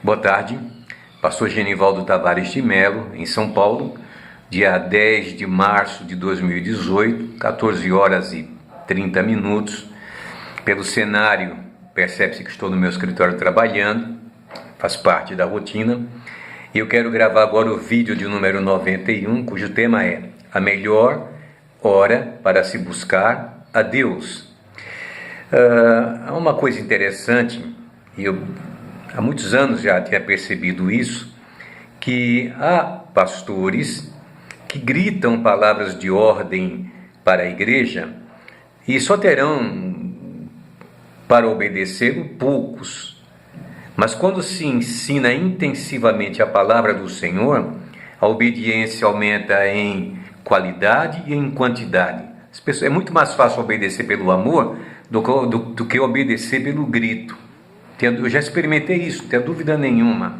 Boa tarde, pastor Genivaldo Tavares de Melo, em São Paulo, dia 10 de março de 2018, 14 horas e 30 minutos. Pelo cenário, percebe-se que estou no meu escritório trabalhando, faz parte da rotina. E eu quero gravar agora o vídeo de número 91, cujo tema é a melhor hora para se buscar a Deus. Há uma coisa interessante, e eu há muitos anos já tinha percebido isso, que há pastores que gritam palavras de ordem para a igreja e só terão para obedecê-lo poucos. Mas quando se ensina intensivamente a palavra do Senhor, a obediência aumenta em qualidade e em quantidade. É muito mais fácil obedecer pelo amor do que obedecer pelo grito. Eu já experimentei isso, não tenho dúvida nenhuma.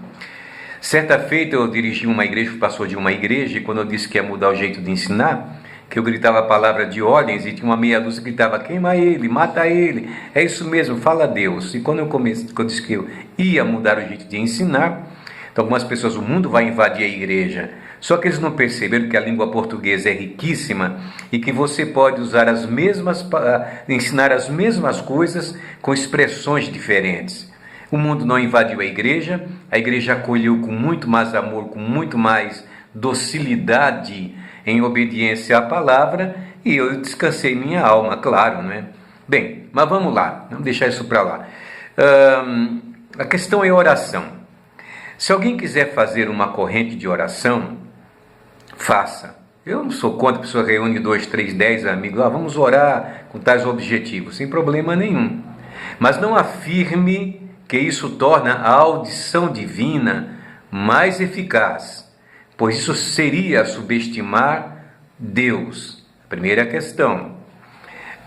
Certa feita eu dirigi uma igreja, fui pastor de uma igreja, e quando eu disse que ia mudar o jeito de ensinar, que eu gritava a palavra de ordens e tinha uma meia dúzia que gritava, queima ele, mata ele, é isso mesmo, fala a Deus. E quando eu disse que eu ia mudar o jeito de ensinar, então algumas pessoas, o mundo vai invadir a igreja, só que eles não perceberam que a língua portuguesa é riquíssima e que você pode usar ensinar as mesmas coisas com expressões diferentes. O mundo não invadiu a igreja acolheu com muito mais amor, com muito mais docilidade em obediência à palavra, e eu descansei minha alma, claro, não é? Bem, mas vamos lá, vamos deixar isso para lá. A questão é oração. Se alguém quiser fazer uma corrente de oração, faça. Eu não sou contra a pessoa reúne 2, 3, 10 amigos, vamos orar com tais objetivos, sem problema nenhum. Mas não afirme que isso torna a audição divina mais eficaz, pois isso seria subestimar Deus. A primeira questão.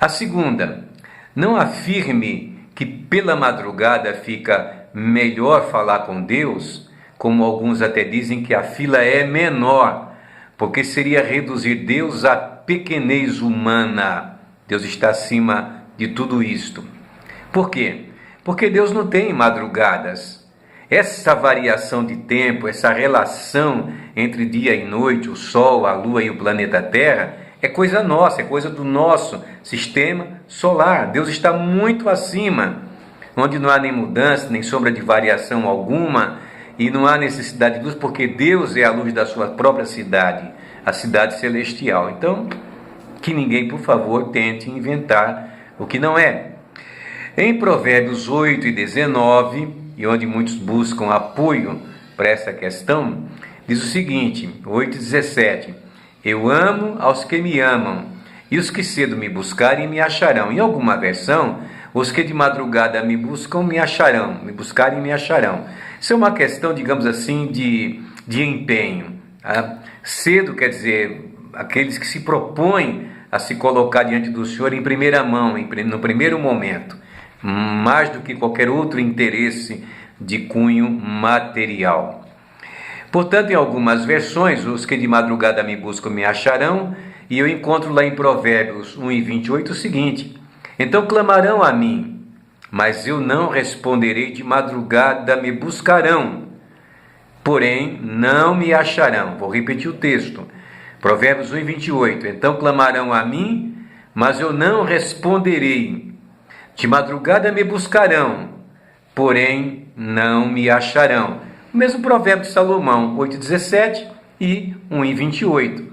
A segunda, não afirme que pela madrugada fica melhor falar com Deus, como alguns até dizem que a fila é menor, porque seria reduzir Deus à pequenez humana. Deus está acima de tudo isto. Por quê? Porque Deus não tem madrugadas. Essa variação de tempo, essa relação entre dia e noite, o Sol, a Lua e o planeta Terra, é coisa nossa, é coisa do nosso sistema solar. Deus está muito acima, onde não há nem mudança, nem sombra de variação alguma, e não há necessidade de luz, porque Deus é a luz da sua própria cidade, a cidade celestial. Então, que ninguém, por favor, tente inventar o que não é. Em Provérbios 8 e 19, e onde muitos buscam apoio para essa questão, diz o seguinte, 8 e 17, eu amo aos que me amam, e os que cedo me buscarem me acharão. Em alguma versão, os que de madrugada me buscam me acharão, me buscarem me acharão. Isso é uma questão, digamos assim, de empenho. Cedo quer dizer aqueles que se propõem a se colocar diante do Senhor em primeira mão, no primeiro momento, mais do que qualquer outro interesse de cunho material. Portanto, em algumas versões, os que de madrugada me buscam me acharão, e eu encontro lá em Provérbios 1 e 28 o seguinte, então clamarão a mim, mas eu não responderei, de madrugada me buscarão, porém não me acharão. Vou repetir o texto, Provérbios 1 e 28, então clamarão a mim, mas eu não responderei, de madrugada me buscarão, porém não me acharão. O mesmo provérbio de Salomão, 8,17 e 1,28.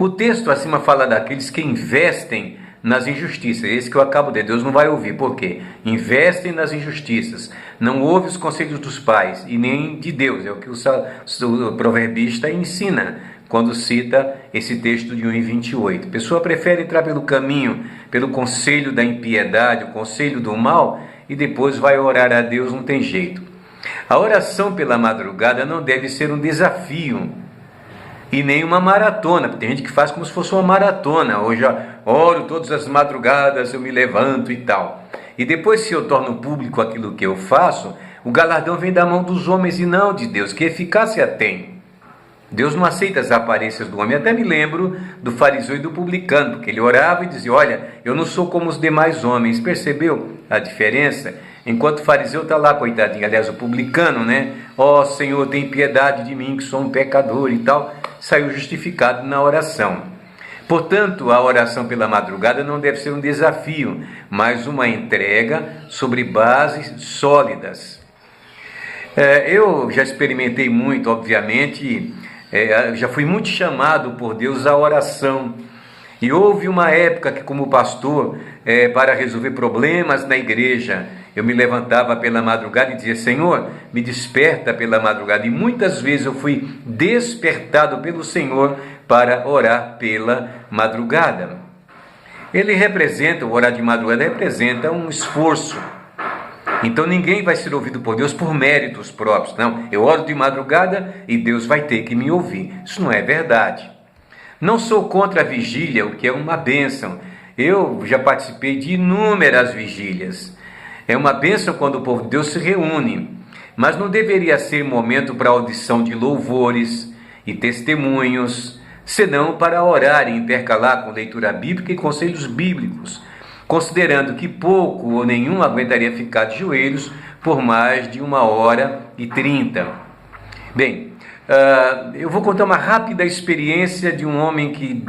O texto acima fala daqueles que investem nas injustiças. Esse que eu acabo de dizer, Deus não vai ouvir. Por quê? Investem nas injustiças. Não ouve os conselhos dos pais e nem de Deus. É o que o proverbista ensina quando cita esse texto de 1,28. A pessoa prefere entrar pelo caminho, pelo conselho da impiedade, o conselho do mal, e depois vai orar a Deus, não tem jeito. A oração pela madrugada não deve ser um desafio e nem uma maratona. Tem gente que faz como se fosse uma maratona. Hoje eu oro todas as madrugadas, eu me levanto e tal. E depois, se eu torno público aquilo que eu faço, o galardão vem da mão dos homens e não de Deus. Que eficácia tem? Deus não aceita as aparências do homem. Até me lembro do fariseu e do publicano, porque ele orava e dizia, olha, eu não sou como os demais homens. Percebeu a diferença? Enquanto o fariseu está lá, coitadinho, aliás, o publicano, né? Ó Senhor, tem piedade de mim, que sou um pecador e tal, saiu justificado na oração. Portanto, a oração pela madrugada não deve ser um desafio, mas uma entrega sobre bases sólidas. Eu já experimentei muito, obviamente, já fui muito chamado por Deus à oração. E houve uma época que, como pastor, para resolver problemas na igreja, eu me levantava pela madrugada e dizia: Senhor, me desperta pela madrugada. E muitas vezes eu fui despertado pelo Senhor para orar pela madrugada. O orar de madrugada representa um esforço. Então ninguém vai ser ouvido por Deus por méritos próprios. Não, eu oro de madrugada e Deus vai ter que me ouvir. Isso não é verdade. Não sou contra a vigília, o que é uma bênção. Eu já participei de inúmeras vigílias. É uma bênção quando o povo de Deus se reúne, mas não deveria ser momento para audição de louvores e testemunhos, senão para orar e intercalar com leitura bíblica e conselhos bíblicos, considerando que pouco ou nenhum aguentaria ficar de joelhos por mais de 1h30. Bem, eu vou contar uma rápida experiência de um homem que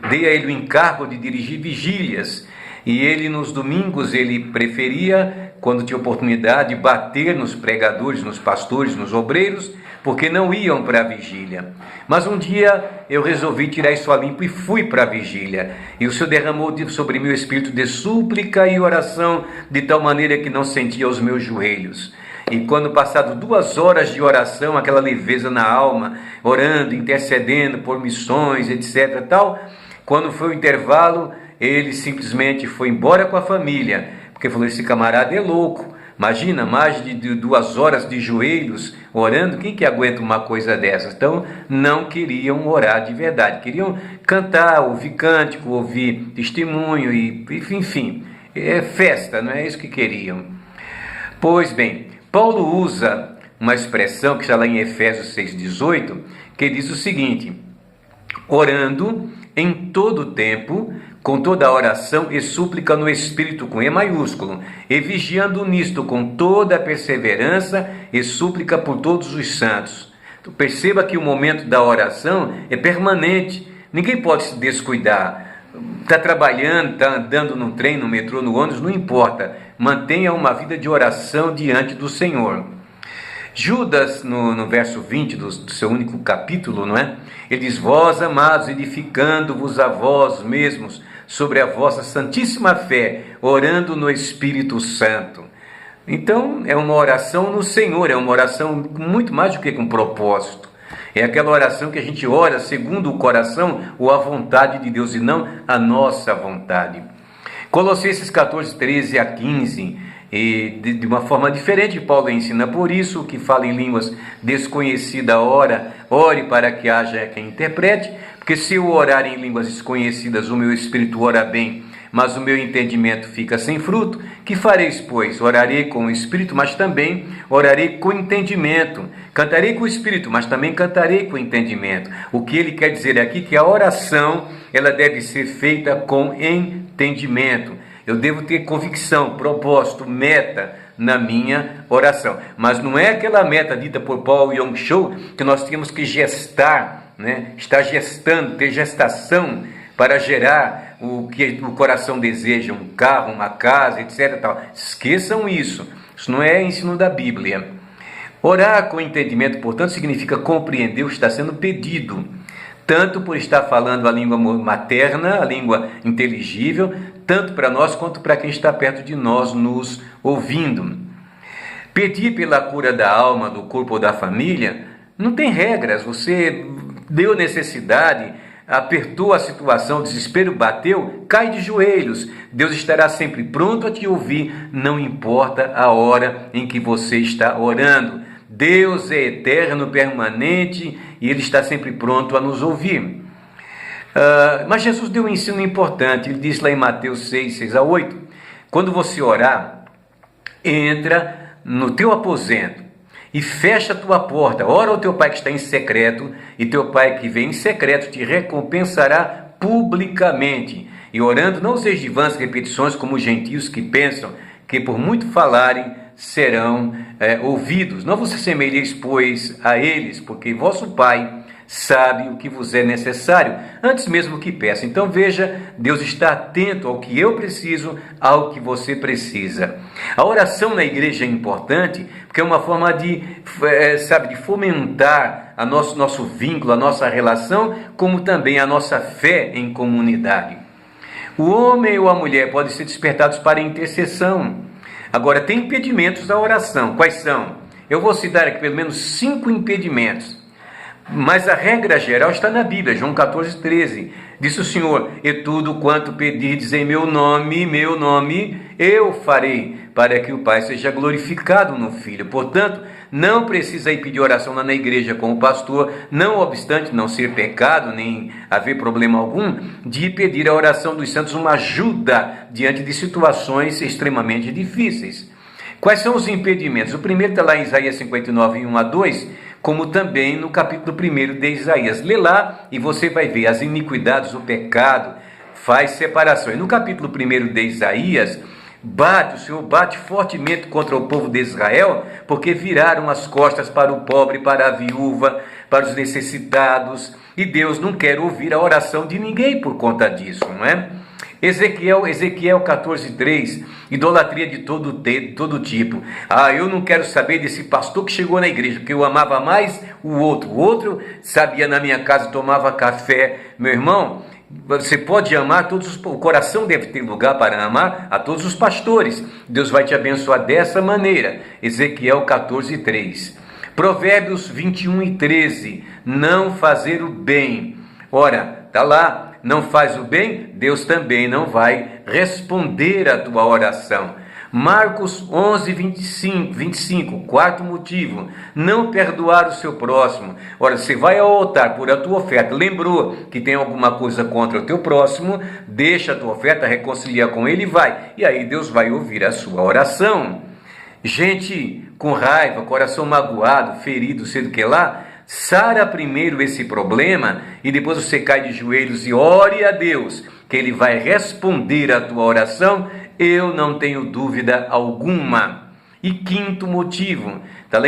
dei a ele o encargo de dirigir vigílias, e ele nos domingos ele preferia, quando tinha oportunidade, bater nos pregadores, nos pastores, nos obreiros, porque não iam para a vigília. Mas um dia eu resolvi tirar isso a limpo e fui para a vigília, e o Senhor derramou sobre mim o espírito de súplica e oração, de tal maneira que não sentia os meus joelhos. E quando passado 2 horas de oração, aquela leveza na alma, orando, intercedendo por missões, etc. tal, quando foi o intervalo, ele simplesmente foi embora com a família, porque falou: esse camarada é louco. Imagina, mais de 2 horas de joelhos orando, quem que aguenta uma coisa dessas? Então, não queriam orar de verdade, queriam cantar, ouvir cântico, ouvir testemunho, e enfim, festa, não é isso que queriam. Pois bem, Paulo usa uma expressão que está lá em Efésios 6,18, que diz o seguinte: orando em todo tempo, com toda a oração e súplica no Espírito, com E maiúsculo, e vigiando nisto com toda a perseverança e súplica por todos os santos. Então, perceba que o momento da oração é permanente, ninguém pode se descuidar. Está trabalhando, está andando no trem, no metrô, no ônibus, não importa, mantenha uma vida de oração diante do Senhor. Judas, no verso 20 do seu único capítulo, não é? Ele diz: vós, amados, edificando-vos a vós mesmos sobre a vossa santíssima fé, orando no Espírito Santo. Então, é uma oração no Senhor, é uma oração muito mais do que com propósito. É aquela oração que a gente ora segundo o coração ou a vontade de Deus, e não a nossa vontade. Colossenses 14, 13 a 15, e de uma forma diferente, Paulo ensina: por isso que fala em línguas desconhecidas, ore para que haja quem interprete, porque se eu orar em línguas desconhecidas, o meu espírito ora bem, mas o meu entendimento fica sem fruto. Que fareis, pois? Orarei com o espírito, mas também orarei com entendimento. Cantarei com o espírito, mas também cantarei com entendimento. O que ele quer dizer aqui é que a oração, ela deve ser feita com entendimento. Eu devo ter convicção, propósito, meta na minha oração. Mas não é aquela meta dita por Paul Yong-Cho, que nós temos que gestar, né? Estar gestando, ter gestação para gerar o que o coração deseja, um carro, uma casa, etc. Tal. Esqueçam isso. Isso não é ensino da Bíblia. Orar com entendimento, portanto, significa compreender o que está sendo pedido, tanto por estar falando a língua materna, a língua inteligível, tanto para nós quanto para quem está perto de nós nos ouvindo. Pedir pela cura da alma, do corpo ou da família não tem regras. Você deu necessidade, apertou a situação, o desespero bateu, cai de joelhos. Deus estará sempre pronto a te ouvir, não importa a hora em que você está orando. Deus é eterno, permanente, e Ele está sempre pronto a nos ouvir. Mas Jesus deu um ensino importante. Ele disse lá em Mateus 6, 6 a 8, quando você orar, entra no teu aposento e fecha a tua porta, ora ao teu pai que está em secreto, e teu pai que vem em secreto te recompensará publicamente. E orando, não useis de vãs repetições como os gentios, que pensam que por muito falarem serão ouvidos. Não vos assemelheis, pois, a eles, porque vosso Pai sabe o que vos é necessário, antes mesmo que peça. Então veja, Deus está atento ao que eu preciso, ao que você precisa. A oração na igreja é importante, porque é uma forma de fomentar nosso vínculo, a nossa relação, como também a nossa fé em comunidade. O homem ou a mulher podem ser despertados para a intercessão. Agora, tem impedimentos da oração. Quais são? Eu vou citar aqui pelo menos 5 impedimentos. Mas a regra geral está na Bíblia, João 14,13. Disse o Senhor: e tudo quanto pedirdes em meu nome, eu farei, para que o Pai seja glorificado no Filho. Portanto, não precisa ir pedir oração lá na igreja com o pastor, não obstante não ser pecado, nem haver problema algum, de pedir a oração dos santos uma ajuda diante de situações extremamente difíceis. Quais são os impedimentos? O primeiro está lá em Isaías 59, 1-2, como também no capítulo 1 de Isaías. Lê lá e você vai ver as iniquidades, o pecado, faz separação. E no capítulo 1 de Isaías, o Senhor bate fortemente contra o povo de Israel, porque viraram as costas para o pobre, para a viúva, para os necessitados, e Deus não quer ouvir a oração de ninguém por conta disso, não é? Ezequiel 14,3, idolatria de todo tipo. Eu não quero saber desse pastor que chegou na igreja, porque eu amava mais o outro sabia na minha casa, tomava café. Meu irmão, você pode amar o coração deve ter lugar para amar a todos os pastores. Deus vai te abençoar dessa maneira. Ezequiel 14,3. Provérbios 21:13, não fazer o bem. Ora, está lá. Não faz o bem, Deus também não vai responder a tua oração. Marcos 11:25, quarto motivo, não perdoar o seu próximo. Ora, você vai ao altar por a tua oferta, lembrou que tem alguma coisa contra o teu próximo, deixa a tua oferta, reconcilia com ele e vai. E aí Deus vai ouvir a sua oração. Gente com raiva, coração magoado, ferido, sei do que lá, sara primeiro esse problema e depois você cai de joelhos e ore a Deus, que Ele vai responder a tua oração, eu não tenho dúvida alguma. E quinto motivo, está lá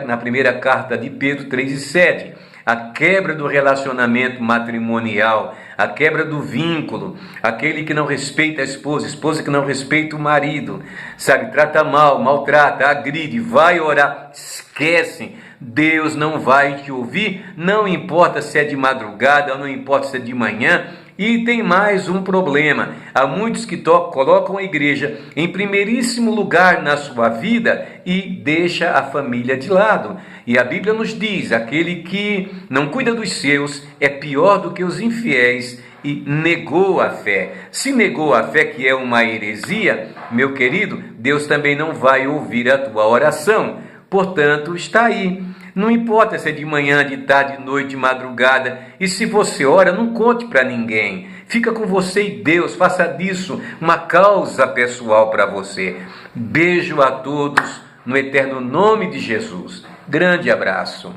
na primeira carta de Pedro 3:7, a quebra do relacionamento matrimonial, a quebra do vínculo, aquele que não respeita a esposa que não respeita o marido, trata mal, maltrata, agride, vai orar, esquece. Deus não vai te ouvir, não importa se é de madrugada, não importa se é de manhã. E tem mais um problema, há muitos que colocam a igreja em primeiríssimo lugar na sua vida e deixa a família de lado. E a Bíblia nos diz, aquele que não cuida dos seus é pior do que os infiéis e negou a fé. Se negou a fé, que é uma heresia, meu querido, Deus também não vai ouvir a tua oração. Portanto, está aí. Não importa se é de manhã, de tarde, de noite, de madrugada. E se você ora, não conte para ninguém. Fica com você e Deus. Faça disso uma causa pessoal para você. Beijo a todos no eterno nome de Jesus. Grande abraço.